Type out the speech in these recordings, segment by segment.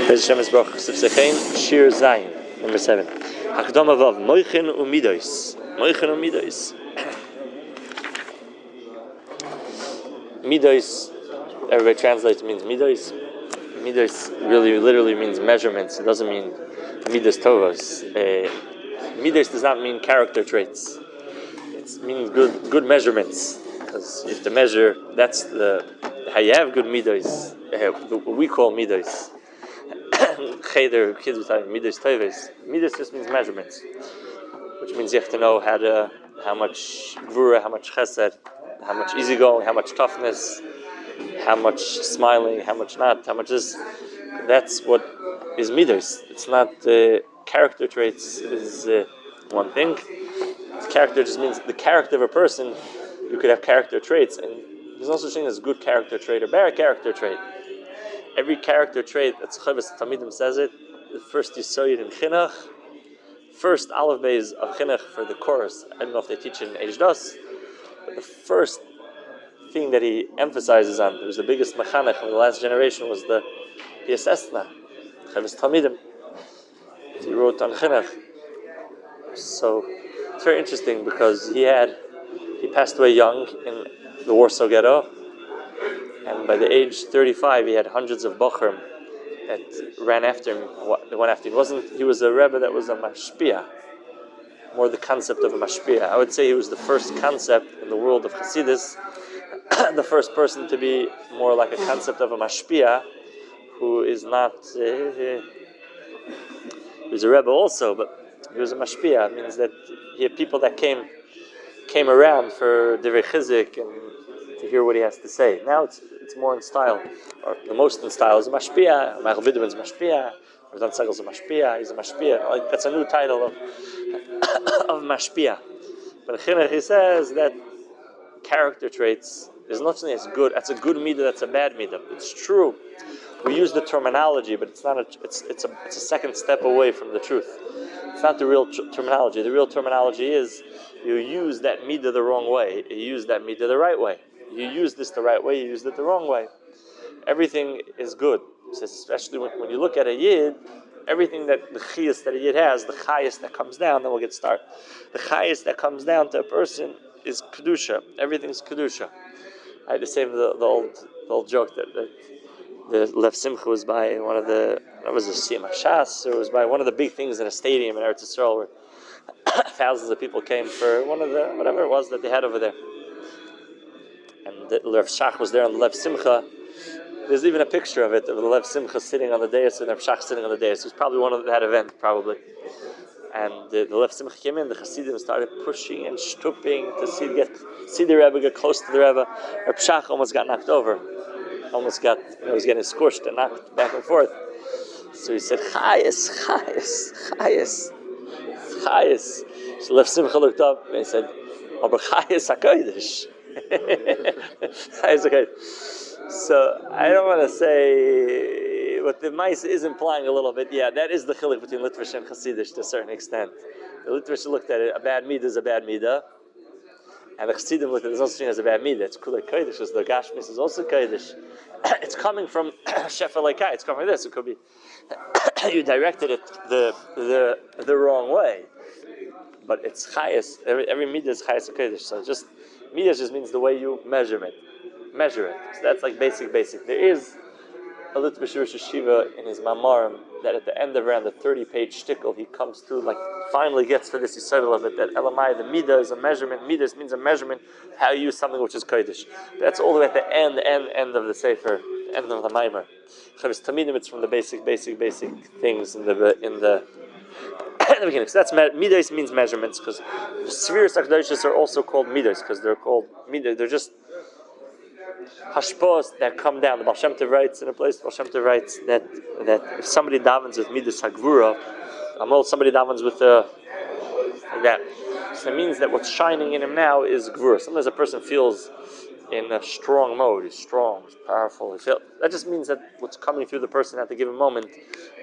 Hashem is Baruch Sifsei Chen, Shir Zayin, number 7. Hakdama Vav, Moichin u'Midos. Moichin u'Midos. Midos, everybody translates means Midos. Midos really literally means measurements. It doesn't mean Midos Tovos. Midos does not mean character traits. It means good measurements. Because you have to measure, that's how you have good Midos. What we call Midos. Cheder, kids with Midos Tovos. Midos just means measurements. Which means you have to know how much gvura, how much chesed, how much easygoing, how much toughness, how much smiling, how much not, how much this. That's what is midos. It's not character traits is one thing. Character just means the character of a person. You could have character traits, and there's no such thing as good character trait or bad character trait. Every character trait, that's Chavos Tamidim says it. The first Yisoyed in Chinuch, first Aleph Beis of Chinuch for the chorus. I don't know if they teach it in Ejdos, but the first thing that he emphasizes on, it was the biggest mechanech of the last generation, was the Yesesna, Chavos Tamidim. He wrote on Chinuch. So it's very interesting because he passed away young in the Warsaw Ghetto, and by the age 35 he had hundreds of bochrim that ran after him. Went after him. He was a rebbe that was a mashpia, more the concept of a mashpia. I would say he was the first concept in the world of Hasidus, the first person to be more like a concept of a mashpia, who is not. He was a rebbe also, but he was a mashpia. It means that he had people that came around for divrei chizik and to hear what he has to say. Now it's more in style, or the most in style is a mashpia. Michael Bidman's a mashpia. Rav Segel's a mashpia. He's a mashpia. Like, that's a new title of mashpia. But in Chinuch he says that character traits is not something that's good. That's a good midah. That's a bad midah. It's true. We use the terminology, but it's not. It's a second step away from the truth. It's not the real terminology. The real terminology is you use that midah the wrong way. You use that midah the right way. You use this the right way. You use it the wrong way. Everything is good. So especially when you look at a yid, everything that the chiyas that a yid has, the chayas that comes down. Then we'll get started. The chayas that comes down to a person is kedusha. Everything's kedusha. I had to say the old joke that the Lev Simcha was by one of the, that was a Siyam Hashas, or it was by one of the big things in a stadium in Eretz Yisrael where thousands of people came for one of the, whatever it was that they had over there. And the Lev Shach was there on the Lev Simcha. There's even a picture of it, of the Lev Simcha sitting on the dais and Lev Shach sitting on the dais. It was probably one of that event, probably. And the Lev Simcha came in, the Hasidim started pushing and stooping to see the Rebbe get close to the Rebbe. Lev Shach almost got knocked over. Almost got, was getting squished and knocked back and forth. So he said, Chayes, Chayes, Chayes, Chayes. So Lev Simcha looked up and he said, Aber Chayes HaKodesh. Chayes HaKodesh. So I don't want to say what the Mice is implying a little bit. Yeah, that is the chiluk between Litvish and Hasidish to a certain extent. The Litvish looked at it, a bad midah is a bad midah. And the Chassidim looked at it, there's no such thing as a bad midah. It's Kulei Kodesh, because the Gashmis is also Kodesh. It's coming from Shefa Leikai, it's coming from this. It could be you directed it the wrong way. But it's Chayas, every midah is Chayas Kodesh. So just, midah just means the way you measure it. So that's like basic. There is a Litvish Rosh Hashiva in his Mamarim that at the end of around the 30-page shtickle he comes through, like finally gets to this yisod of it, that Elamai, the midah is a measurement. Midah means a measurement how you use something which is kodesh. That's all the way at the end of the sefer, the end of the maimer. Chavos Tamidim, it's from the basic things in the beginning. So that's midah means measurements, because the spheres HaKadoshos are also called midah, because they're called midah. They're just hashpos that come down. The Baal Shem Tov writes in a place. The Baal Shem Tov writes that if somebody davens with midas hagvura, somebody davens with like that. So it means that what's shining in him now is gvura. Sometimes a person feels in a strong mode. He's strong, he's powerful. That just means that what's coming through the person at the given moment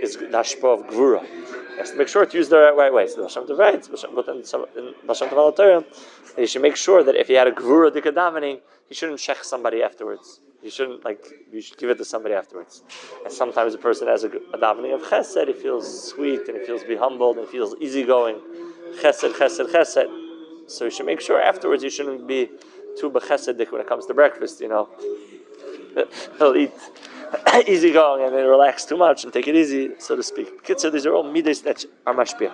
is the hashpah of gvura. He has to make sure to use the right way. So the Baal Shem Tov writes, but in Baal Shem Tov Al Torah, he should make sure that if he had a gvura dika davening, he shouldn't shech somebody afterwards. You shouldn't you should give it to somebody afterwards. And sometimes a person has a davening of chesed, he feels sweet and he feels be humbled and he feels easygoing. Chesed, chesed, chesed. So you should make sure afterwards you shouldn't be too bechesedic when it comes to breakfast, He'll eat easygoing and then relax too much and take it easy, so to speak. So these are all midas that are mashpia.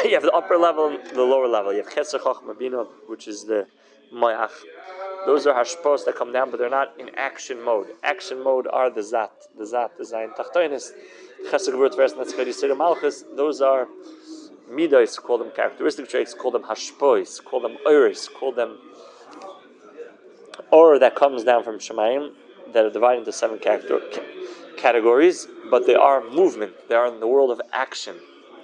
You have the upper level, the lower level. You have chesed, chochmah, bina, which is the moyach. Those are hashpos that come down, but they're not in action mode. Action mode are the zat, the zayin tachtoinis, chesed, gevurah, tveres, netzchad, yisir, malchus. Those are midas, call them characteristic traits, call them hashpos, call them oiris, call them or that comes down from Shemayim, that are divided into 7 categories, but they are movement. They are in the world of action.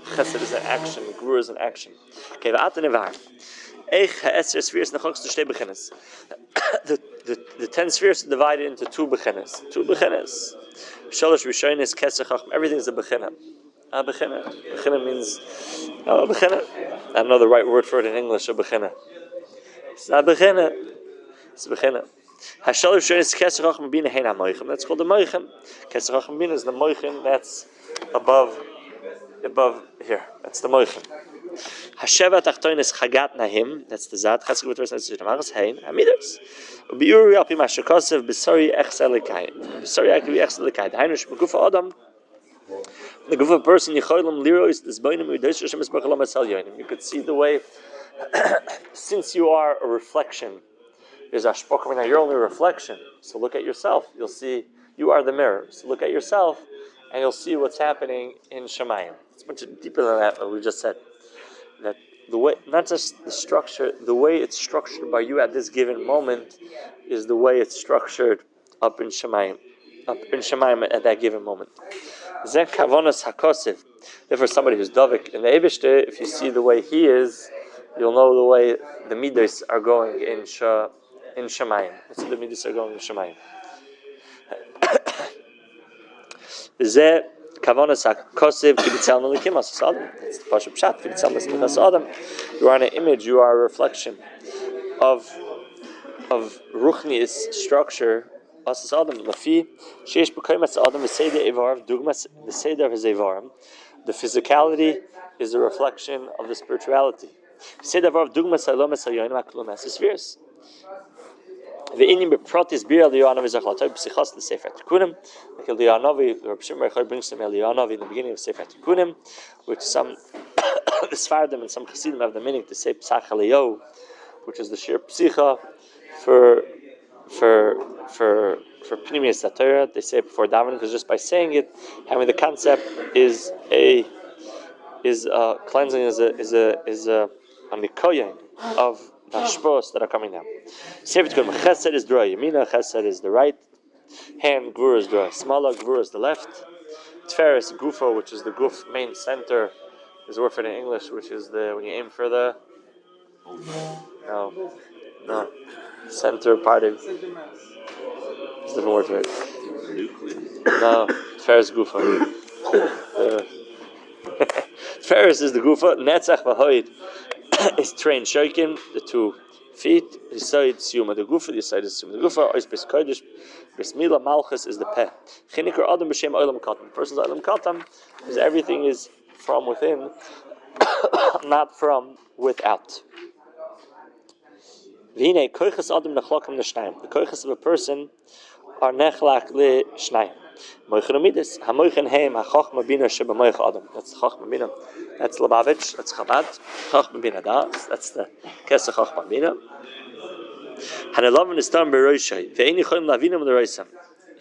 Chesed is an action, Gvura is an action. Okay, the 10 spheres are divided into 2 bechenes. 2 bechenes. Shalosh Rishonis, Kesach Chacham, everything is a bechena. A bechena. Bechena means, bechena. I don't know the right word for it in English, a bechena. It's a bechena. It's a bechena. Hashalosh Rishonis, Kesach Chacham, Bina Heina Moichem. That's called the Moichem. Kesach Chacham Bina is the Moichem that's above here. That's the Moichem. Hasheva Tachtoin is Chagat Nahim. That's the Zat. Chesed Gvurah Tveres Netzchad Yisir Hein. Hamidus. Ubiuri Alpi Mashakosev B'Sori Echsel Lekai. B'Sori Akavi Echsel Lekai. Hainish B'Gufa Adam. The Gufa person Yicholim Lirois D'Zboinim U'Dosh Hashem Esbarach Lo Masal Yonim. You could see the way, since you are a reflection. There's Ashpok. You're only a reflection. So look at yourself. You'll see you are the mirror. So look at yourself, and you'll see what's happening in Shemayim. It's much deeper than that. What we just said. That the way, not just the structure, the way it's structured by you at this given moment is the way it's structured up in Shemayim at that given moment. Zeh kavonas hakosiv. Therefore, somebody who's davik in the Eibishter, if you see the way he is, you'll know the way the midas are going in Shemayim. So the midas are going in Shemayim. Zeh kavonas hakosiv kibitzal melikim as adam. It's the pashup pshat kibitzal melikim as adam. You are an image. You are a reflection of ruchni's structure. As adam lafi sheish b'kaymas adam v'seder evarim dugmas v'seder v'zevarim. The physicality is a reflection of the spirituality. V'seder evarim dugmas alomas hayonim aklumas spheres. Ve'inim beprotis bir Eliyahu v'zachlatoy b'sichas l'sefer tikunim. Like Eliyahu, Rabbi Shimon Bar Yochai brings some Eliyahu in the beginning of Sefer Tikunim, which some the Sfardim and some Chassidim have the meaning to say Psach Eliyahu, which is the Shir Psicha for Pnimius Torah. They say it before davening because just by saying it, having the concept is cleansing, is a mikoyen of the hashpos that are coming down. Sefer Tikunim Chesed is Dura Yamina, Chesed is the right hand, Gvura is Dura Smala, Gvura is the left. Tferes Gufa, which is the Guf main center, is a word for it in English, which is when you aim for the no center part of. It's a different word for it. No, Tferes Gufa. Tferes is the Gufa. Netzach v'hoid is train shoikim, the 2 feet. His side siyuma the Gufa. The side is siyuma the Gufa. Ois bes kodesh. Besmila malchus is the peh. Chinikar adam b'shem olam katan. The person's olam katan because everything is from within, not from without. V'hinei koiches adam nechlakam l'shnayim. The koiches of a person are nechlak l'shnayim. Moichen umidis. Ha-moichen heim ha-chochma bina sheba-moich adam. That's chochma bina. That's Lubavitch. That's Chabad. Chochma bina das. That's the Kesach chochma bina. Hanelavin is done b'roishay. Ve'eni choyim lavinam l'roisam.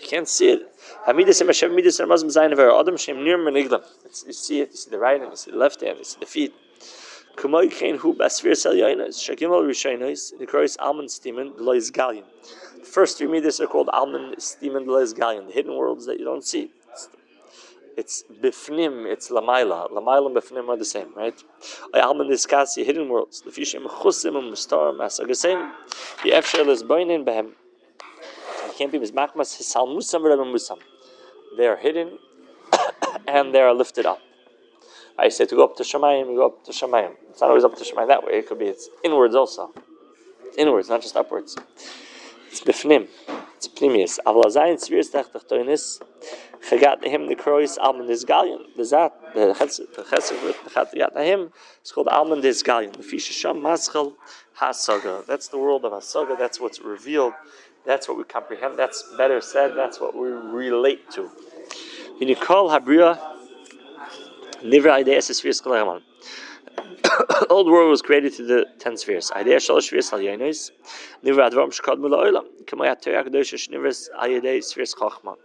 You can't see it. Ha-midis em-hashem midis em-mazm zayin v'er adam shem nir meniglam. You see it. You see the right hand. You see the left hand. You see the feet. Kumoy kein hu basfir sel yoinos. Shakimol rishonos. The Krois almond stimen d'lois gallion. The first 3 midas are called almond stimen d'lois gallion. The hidden worlds that you don't see. It's bifnim, it's lamaila. Lamaila and bifnim are the same, right? Almond is kasi, hidden worlds. The fishim chusim and mustar masagasein. The efshel is boinin behem. You can't be mizmachmas hisal musam v'rebem musam. They are hidden and they are lifted up. I say to go up to Shemayim, you go up to Shemayim. It's not always up to Shemayim that way. It could be it's inwards also. It's inwards, not just upwards. It's bifnim. It's Pnimius. Aval Zayin Spheres Tachtonis. Chagat him the Krois Almond is Gallion. The Zat, the Chesed with the Chagat him, it's called Almond is Gallion. The Fisha Sham Maschel Hasaga. That's the world of Hasaga. That's what's revealed. That's what we comprehend. That's better said. That's what we relate to. When you call Habria Nivra Ideas Spheres Kalaman. Old world was created to the 10 spheres. Idea Shalosh Spheres Al Yainis. Nivra Advam Shkad Mula Oilam. Kamaya Terak Dosh Nivras Ayadei Spheres Chachma.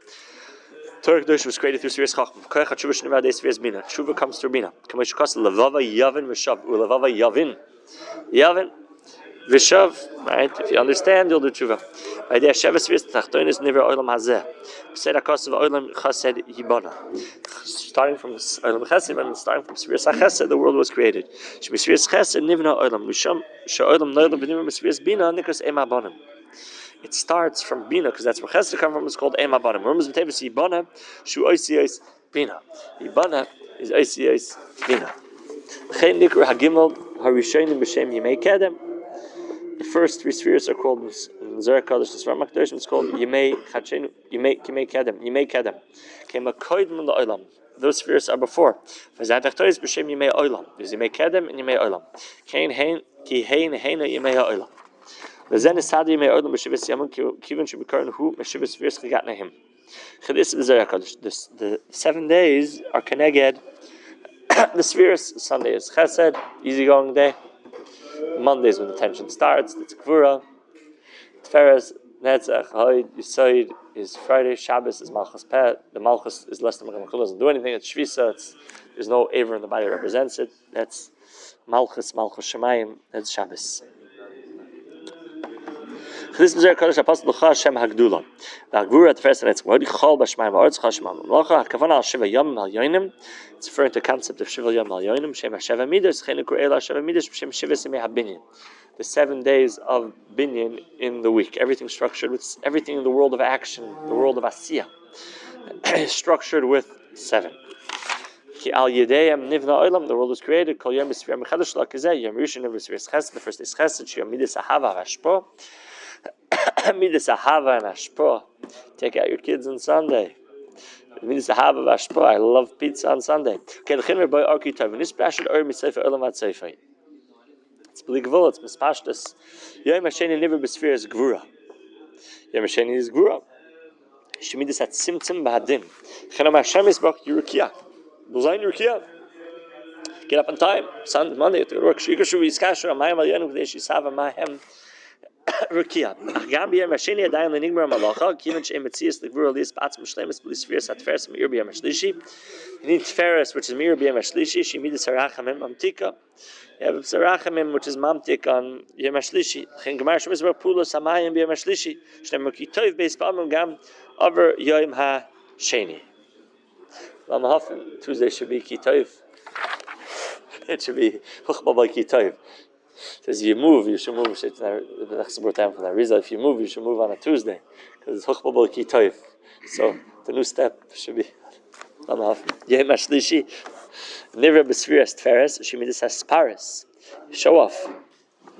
Torah Kedosh was created through Spheres Chachma. Koyach HaTshuva Shneva Adei Spheres Bina. Tshuva comes through Bina. Kamay Shkas Levava Yavin V'Shav. Levava Yavin. Yavin V'Shav. Right? If you understand, you'll do Tshuva. Idea Sheva Spheres Tachtonis Nivra Oilam Hazeh. P'sed HaKosav Oilam Chased Yibana. Starting from Oilam Chesed and starting from Spheres HaChesed, the world was created. Shemi Spheres Chesed Nivna Oilam. Misham She'oilam Noilam V'Nivra Spheres Bina Nikras Ema Bonim. It starts from Bina, because that's where Chesed comes from. It's called Ema Bonim. Remember, Z'Tevis Yibana Shu Oisiyos Bina. Yibana is Oisiyos Bina. Chen Nikra Hagimel Harishonim B'Shem Yimei Kedem. The first 3 spheres are called in Zohar Kodesh, the Svar Makdosh, it's called Yimei Chachenu, Yimei Kedem, Yimei Kedem. Came a koidem l'olam. Those spheres are before. V'zadachtois b'shem Yimei Olam. There's Yimei Kedem and Yimei Olam. Kein hein ki hein heina Yimei Olam. V'zen is sad Yimei Olam b'shivas yamun kivin shebikaron hu b'shivas spheres chigat nehim. Chedis in Zohar Kodesh. The 7 days are keneged the spheres. Sunday is Chesed, easygoing day. Mondays when the tension starts, it's Gvura. Tferes, Netzach, Hoyd, Yisoid is Friday. Shabbos is Malchus Peh. The Malchus is less than Malchus, doesn't do anything. It's Shvisa. There's no Aver in the body that represents it. That's Malchus Shemayim. That's Shabbos. This is Zohar Kodesh Apostle L'cha Hashem Hagdula. The Gvura at first, and it's V'hodi Chol B'Shmayim V'Aretz Chashmam. L'cha Hakavana Al Shiva Yom Al Yoinim. It's referring to the concept of Shiva Yom Al Yoinim. Shem HaSheva Midas. Chenu Ku'ela Sheva Midas. Shem Shiva Simei HaBinyan. The 7 days of Binyan in the week. Everything structured with everything in the world of action, the world of Asiya, structured with 7. Ki al Yedeyam Nivna Olam. The world was created. Kol Yom B'Sfir Mechadash L'Kazeh. Yom Rishon B'Sfir Chesed. The first is Chesed. Yom Midas Ahava V'Ashpo. Midas Ahava and Ashpo. Take out your kids on Sunday. Midas Ahava V'Ashpo. I love pizza on Sunday. Okay, l'chin boy Arki Tov. V'nis B'Ashad Or Mitzayfa Olam Atzayfay. It's B'Ligvul. It's Mispashtas. Yom Hasheni Niver B'Sfir is Gvura. Yom Hasheni is Gvura. Shemidas at Simtzim B'Hadin. Chanam Hashem is B'Ach Yerukia. Buzayin Yerukia. Get up on time. Sunday, Monday, you have to go to work. Shikashu V'Yiskashu Amayim Al Yonu V'Desh Yisava Mahem. Rukia. Agam b'yam hasheni adayin lenigmar malacha. Kivan she'em etzias legvura lias b'atzim shleimus b'lisfiras atferes meir b'yam hashlishi. You need tferes, which is meir b'yam hashlishi. She midas harachamim mamtika. You have sarachamim, which is mamtik on yam hashlishi. Chen gemar shemizbar pulos hamayim b'yam hashlishi. Shneim mukitoiv beis b'amim gam over yom hasheni. Lamahafim. Tuesday should be kitoiv. It should be huchma by kitoiv. Says you move, you should move. If you move, you should move on a Tuesday, because it's Huchbabal Kitoiv. So the new step should be Yom Hashlishi. Nivra B'Sfiras Tferes. Shemidus Hasparis. Show off.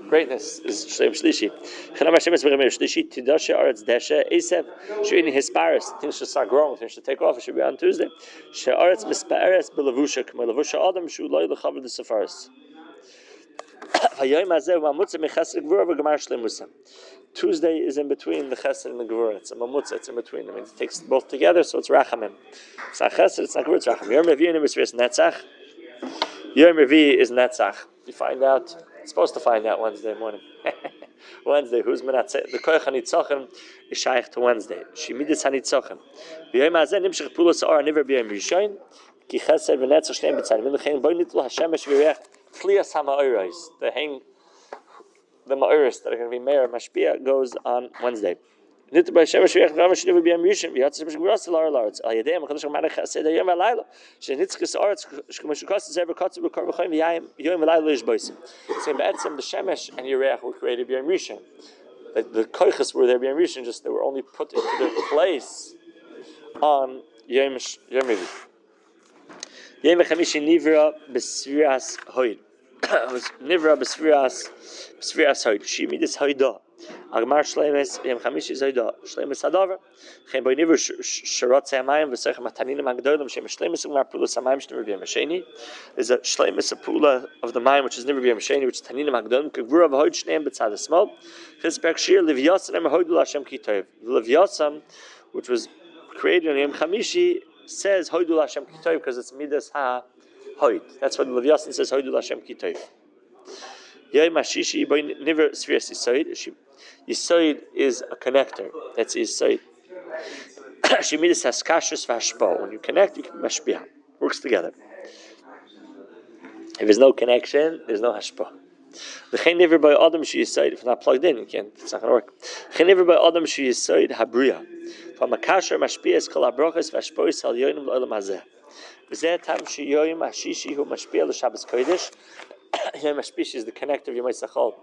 Greatness is Shem Shlishi. Chanam Hashem is V'Remeir Shlishi. Tidashe Aretz Deshe Esev. She'ini Hisparis. Things should start growing. Things should take off. It should be on Tuesday. She'aretz Misparis B'Lavusha. K'may Lavusha Adam Shu Loi L'Chavar D'Safaris. Tuesday is in between the Chesed and the Gevurah. It's a mamutza. It's in between. I mean, it takes both together, so it's Rachamim. It's not Chesed. It's not Gevurah. It's Rachamim. Yom Revi'ah is Netzach. Yom Revi'ah is Netzach. You find out. It's supposed to find out Wednesday morning. Wednesday. Who's Menatzeh? The Koyach HaNitzochen is shaykh to Wednesday. Shemidus HaNitzochen. V'yom hazeh nimshech pulos ha'or niver b'yom Rishon. Ki Chesed v'Netzach shneim b'tzayim. V'lechein boi nitlu Hashemesh v'yirech. Klias HaMa'oros, the Ma'oros that are going to be Meir Mashpia goes on Wednesday. Nittu b'Hashem sheyach v'Rama shenivu b'yam Rishon v'yatzis b'shgurasi l'ar l'arutz al yedei ha'makadosh ha'manach ha'aseh yom ha'layla shenitzkes ha'aretz sh'k'mashukas zever katzu b'kar v'chayim v'yayim yom ha'layla l'ishboisim. Saying b'etzem the Shemesh and Yerech were created b'yam Rishon. The koiches were there b'yam Rishon, just they were only put into their place on Yom Revi. Yom HaChamishi nivra b'sfiras hoyd. Nivra b'sfiras hoyd. She midis hoyda. Agmar Shleimes Yom Chamishi Zayda Shleimes Hadavar. Chen Boy Niver Sharot Samayim V'Sechem Ataninim Agdolim Shem Shleimes Agmar Pula Samayim Shnever B'Yom Hasheni. There's a Shleimes Pula of the Mayim which is never B'Yom Hasheni, which is Taninim Agdolim Kevura V'Hoid Shneim B'Tzad Esmol. Chizberg Shir Livyasan Em Hoidul Hashem Kitov. Livyasan, which was created on Yom Chamishi, says Hoidul Hashem Kitov because it's Midas Ha Hoid. That's what the Livyasan says Hoidul Hashem Kitov. Yom Hashishi Boy Niver Sfiras Yisoid. Yisoid is a connector. That's Yisoid. Shemidas has kashrus v'hashpa. When you connect, you can mashpia. Works together. If there's no connection, there's no hashpa. L'chein never by adam she Yisoid. If it's not plugged in, you can't. It's not going to work. L'chein never by adam she Yisoid habriya. From a kasher mashpia is kol habrachas v'hashpa is al yonim l'olam hazeh. V'zeh tam she yoim hashishi hu mashpia l'Shabbos Kodesh. Yom Hashpish is the connector of Yom Hashachol.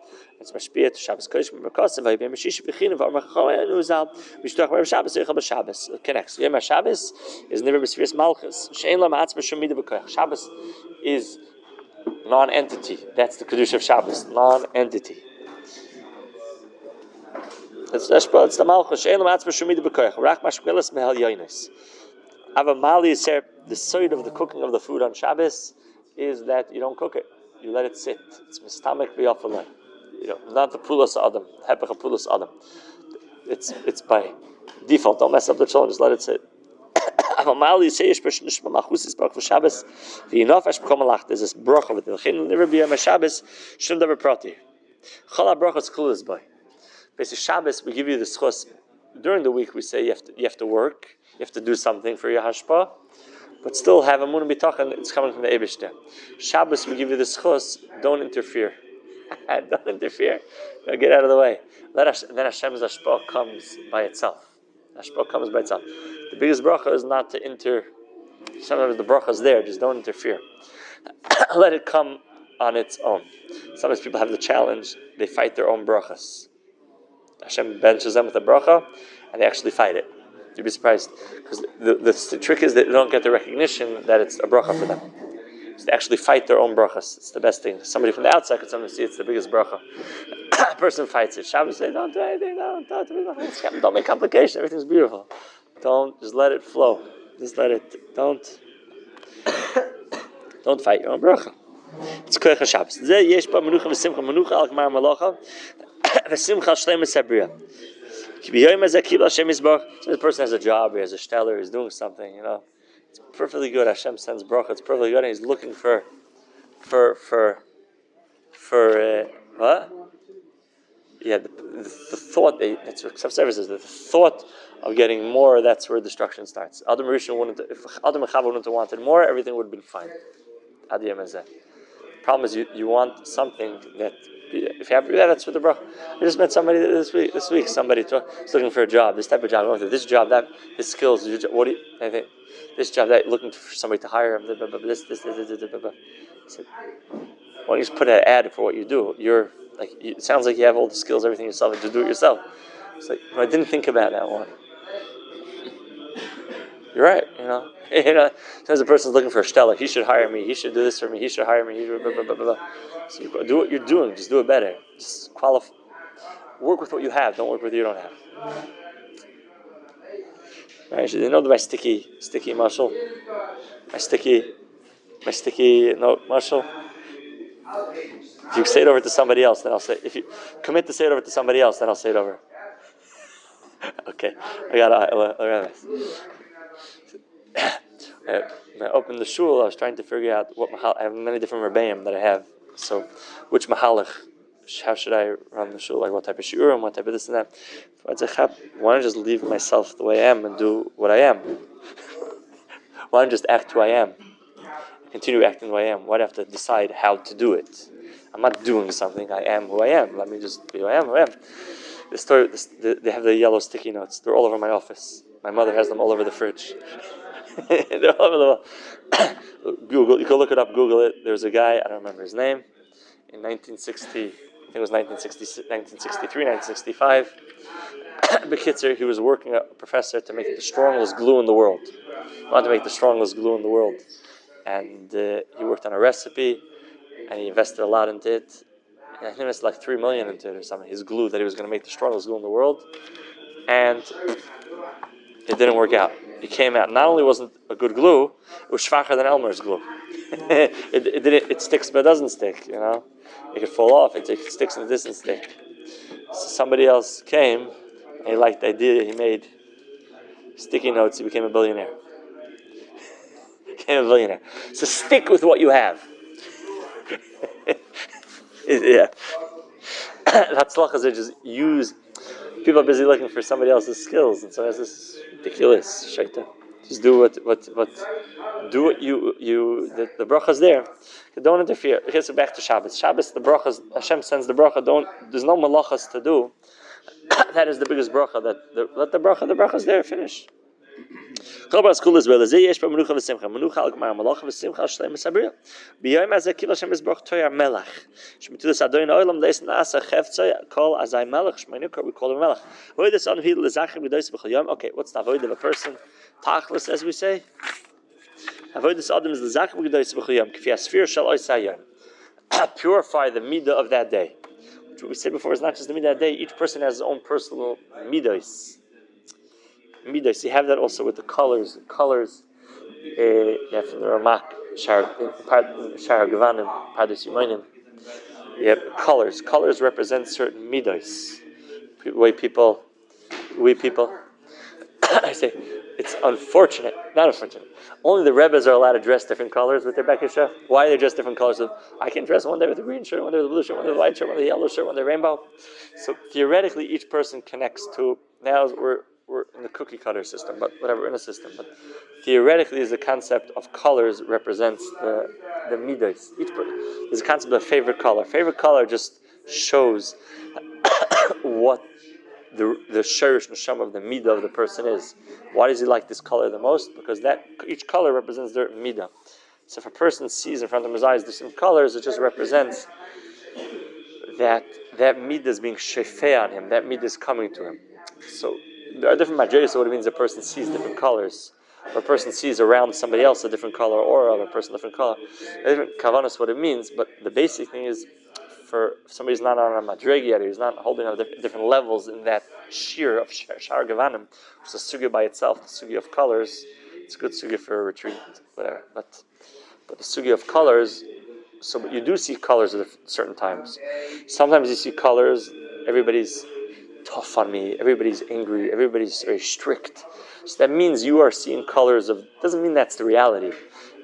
It's Mashpia to Shabbos Kodesh. Mekasav Yom Hashish B'Chinav Armachol Nuzal Mishtoch Bar Shabbos Yichal B'Shabbos. It connects. Yom Hashabbos is never B'Sfiras Malchus. Shein La Ma'atzma Shemida B'Koyach. Shabbos is non-entity. That's the Kedusha of Shabbos. Non-entity. It's the Malchus. Shein La Ma'atzma Shemida B'Koyach. Rach Mashkelas Mehal Yonis. Avamali is the side of the cooking of the food on Shabbos is that you don't cook it. You let it sit. It's mistamek b'yafaleh. Not the pulas adam. Hepech pulas adam. It's by default. Don't mess up the children. Just let it sit. There's this brach of it. Never be a Shabbos. Shouldn't never prati. Chala brachas kulas by. Basically, Shabbos we give you the schos. During the week we say you have to work. You have to do something for your hashpa. But still have a mun bitachon. It's coming from the Eibishter. Shabbos we give you the schos. Don't interfere. Don't interfere. Get out of the way. Then Hashem's hashpah comes by itself. Hashpah comes by itself. The biggest bracha is not to enter. Sometimes the bracha is there. Just don't interfere. Let it come on its own. Sometimes people have the challenge. They fight their own brachas. Hashem benches them with a bracha, and they actually fight it. You'd be surprised because the trick is that they don't get the recognition that it's a bracha for them. So they actually fight their own brachas. It's the best thing. Somebody from the outside could sometimes see it's the biggest bracha. A person fights it. Shabbos say, don't do anything. Don't make complication. Everything's beautiful. Just let it flow. Just let it. Don't fight your own bracha. It's koyach Shabbos. Ze yesh ba menucha v'simcha menucha al gmar malacha v'simcha shleima sabriya. So the person has a job, he has a stellar, he's doing something, It's perfectly good. Hashem sends bracha. It's perfectly good, and he's looking for what? Yeah, the thought. That's what self-service the thought of getting more. That's where destruction starts. Adam Rishon wouldn't. If Adam and Chava wouldn't have wanted more, everything would have been fine. Adiyam Hazeh. Problem is, you want something that. If you have that's what the bracha. I just met somebody this week. Somebody is looking for a job. This type of job. This job, that his skills. What do you? I think this job that looking for somebody to hire him. This. He said, why don't you just put an ad for what you do? It sounds like you have all the skills, everything yourself, and just do it yourself. It's like I didn't think about that one. You're right. Sometimes a person's looking for a stellar. He should hire me. He should do this for me. He should hire me. He should blah, blah, blah, blah. So you do what you're doing. Just do it better. Just qualify. Work with what you have. Don't work with what you don't have. Right? You know my sticky muscle. My sticky muscle. If you say it over to somebody else, then I'll say. If you commit to say it over to somebody else, then I'll say it over. Okay, I got when I opened the shul, I was trying to figure out what mahal. I have many different rebbeim that I have. So, which mahalach? How should I run the shul? Like what type of shiurim, what type of this and that? Why don't I just leave myself the way I am and do what I am? Why don't I just act who I am? Continue acting who I am. Why do I have to decide how to do it? I'm not doing something. I am who I am. Let me just be who I am. They have the yellow sticky notes. They're all over my office. My mother has them all over the fridge. They're all over the wall. Google. You can look it up. Google it. There's a guy. I don't remember his name. In 1960, I think it was 1963, 1965. Bekitzer, he was working a professor to make the strongest glue in the world. He wanted to make the strongest glue in the world, and he worked on a recipe, and he invested a lot into it. I think it's like 3 million into it or something. His glue that he was going to make the strongest glue in the world, and it didn't work out. It came out. Not only wasn't a good glue, it was schwacher than Elmer's glue. It sticks but it doesn't stick. It could fall off. It sticks and it doesn't stick. So somebody else came, and he liked the idea. He made sticky notes. He became a billionaire. So stick with what you have. Yeah. That's luchas. They just use. People are busy looking for somebody else's skills, and so this is ridiculous. Shaita. Just do what you the bracha's there. Don't interfere. Here's back to Shabbos. Shabbos, the brachas. Hashem sends the bracha. There's no malachas to do. That is the biggest bracha. Let the bracha's there. Finish. Kabbalah school as well. Yesh ba menucha v'simcha. Menucha al gmar malacha v'simcha shleim sabriya. B'yom azeh kil Hashem yisborach toyar melech. Shmitudas Adonai olam leis nasa cheftzay kol azay melech. Shmeinukar we call him melech. Avodas on hil lezachim b'dois b'chol yom. Okay, what's the avoid of a person? Tachlis, as we say. Avodas adam is lezachim b'dois b'chol yom. K'fi asfir shal oisayim. Purify the midah of that day. Which we said before is not just the midah of that day. Each person has his own personal midahs. Midas, you have that also with the colors. Colors, you have from the Ramak, Shar Gavanim, Padus Yimonim. You have colors. Colors represent certain midas. We people. I say, it's unfortunate, not unfortunate. Only the Rebbes are allowed to dress different colors with their Bekisha. Why they dress different colors? I can dress one day with a green shirt, one day with a blue shirt, one day with a white shirt, one day with a yellow shirt, one day rainbow. So theoretically, each person connects to. Now we're in the cookie cutter system, but whatever, we're in a system. But theoretically, is the concept of colors represents the midas. There's a concept of favorite color. Favorite color just shows what the sherish neshama of the midah of the person is. Why does he like this color the most? Because each color represents their midah. So if a person sees in front of his eyes different colors, it just represents that midah is being shefeh on him. That midah is coming to him. So there are different madrigas of what it means a person sees different colors. Or a person sees around somebody else a different color, or of a person a different color. Different kavanas what it means, but the basic thing is, for if somebody's not on a madrig yet, he's not holding on different levels in that shear of shar gavanim, which is a sugya by itself, the sugya of colors. It's a good sugya for a retreat, whatever. But the sugya of colors, so you do see colors at certain times. Sometimes you see colors, everybody's tough on me, everybody's angry, everybody's very strict. So that means you are seeing colors of, doesn't mean that's the reality.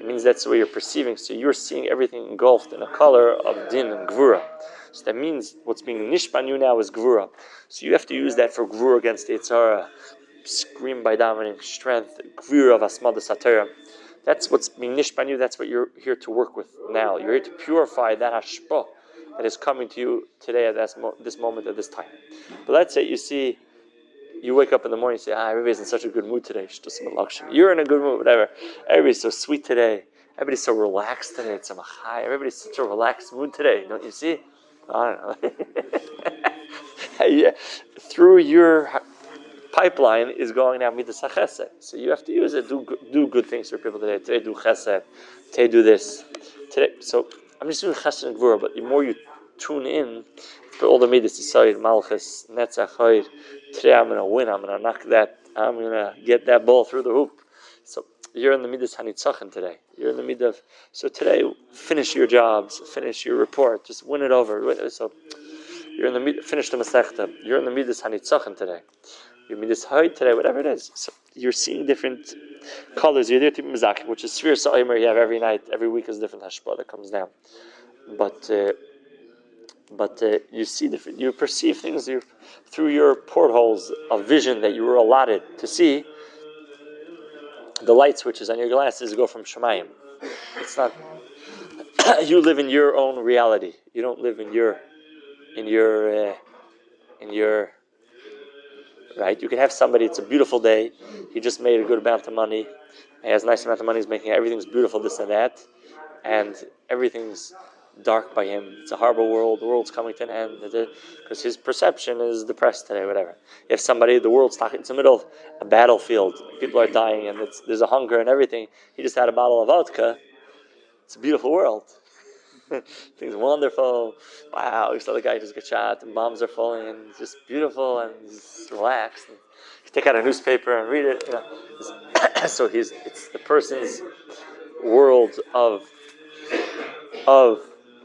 It means that's the way you're perceiving. So you're seeing everything engulfed in a color of din and gvura. So that means what's being nishpan you now is gvura. So you have to use that for gvura against Eitzara. Scream by dominating strength, gvura of asmada satira. That's what's being nishpan you, that's what you're here to work with now. You're here to purify that hashpah that is coming to you today at this moment, at this time. But let's say you wake up in the morning and say, everybody's in such a good mood today. You're in a good mood, whatever. Everybody's so sweet today. Everybody's so relaxed today. It's a machai. Everybody's such a relaxed mood today. Don't you see? I don't know. Yeah. Through your pipeline is going now midas chesed. So you have to use it. Do good things for people today. Today do chesed. Today do this. Today. So I'm just doing chesed and gvura, but the more you tune in, for all the midas decide malchus netzach hoyd. Today I'm going to win. I'm going to knock that. I'm going to get that ball through the hoop. So you're in the midas hanitzachin today. You're in the midah of. So today, finish your jobs, finish your report, just win it over. So you're in the midah. Finish the masechta. You're in the midas hanitzachin today. You're midas hoyd today. Whatever it is. So you're seeing different colors. You're there to be mizaki, which is sphere sa'imer. You have every night, every week is a different hashpah that comes down. But you see different, you perceive things through your portholes of vision that you were allotted to see. The light switches on your glasses go from Shemayim. It's not. You live in your own reality. You don't live in your. Right. You can have somebody. It's a beautiful day. He just made a good amount of money. He has a nice amount of money. He's making everything's beautiful, this and that, and everything's dark by him. It's a horrible world. The world's coming to an end because his perception is depressed today. Whatever. If somebody, the world's talking, it's the middle of a battlefield. People are dying, and there's a hunger and everything. He just had a bottle of vodka. It's a beautiful world. Things wonderful. Wow, you saw the guy just get shot, and bombs are falling, and it's just beautiful, and he's relaxed. And you take out a newspaper and read it. So it's the person's world of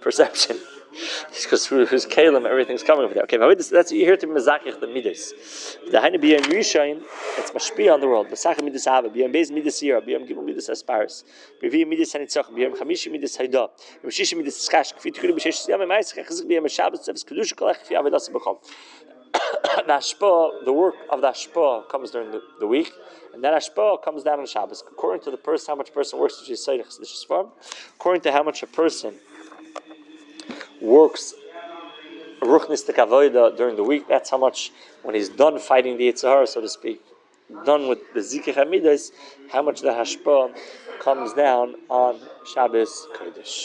perception. Because through his kalim, everything's coming over there. Okay, but that's what you hear to Mezakich, the Midas. The Hainu Biyam Yishayin, it's Mashpi on the world. Besach Midas Hava, Biyam Bez Midas Yira, Biyam Gimel Midas Asparis, Biyam Midas Hanitzach, Biyam Chamishi Midas Haida, Biyam Shishi Midas Skash, Kfi Tukuri B'Shesh Siyam, Ma'isach Chazik Biyam Shabbos, Tzevs Kedusha Kolech, Kfi Avedas B'Chol. The Ashpa, the work of the Ashpa comes during the week, and that Ashpa comes down on Shabbos. According to the person, how much a person works, which is Seidach Sedish's form, according to how much a person works Ruchnis to Kavoida during the week, that's how much, when he's done fighting the Yitzhar, so to speak, done with the Zikach HaMidas, how much the Hashpah comes down on Shabbos Kodesh.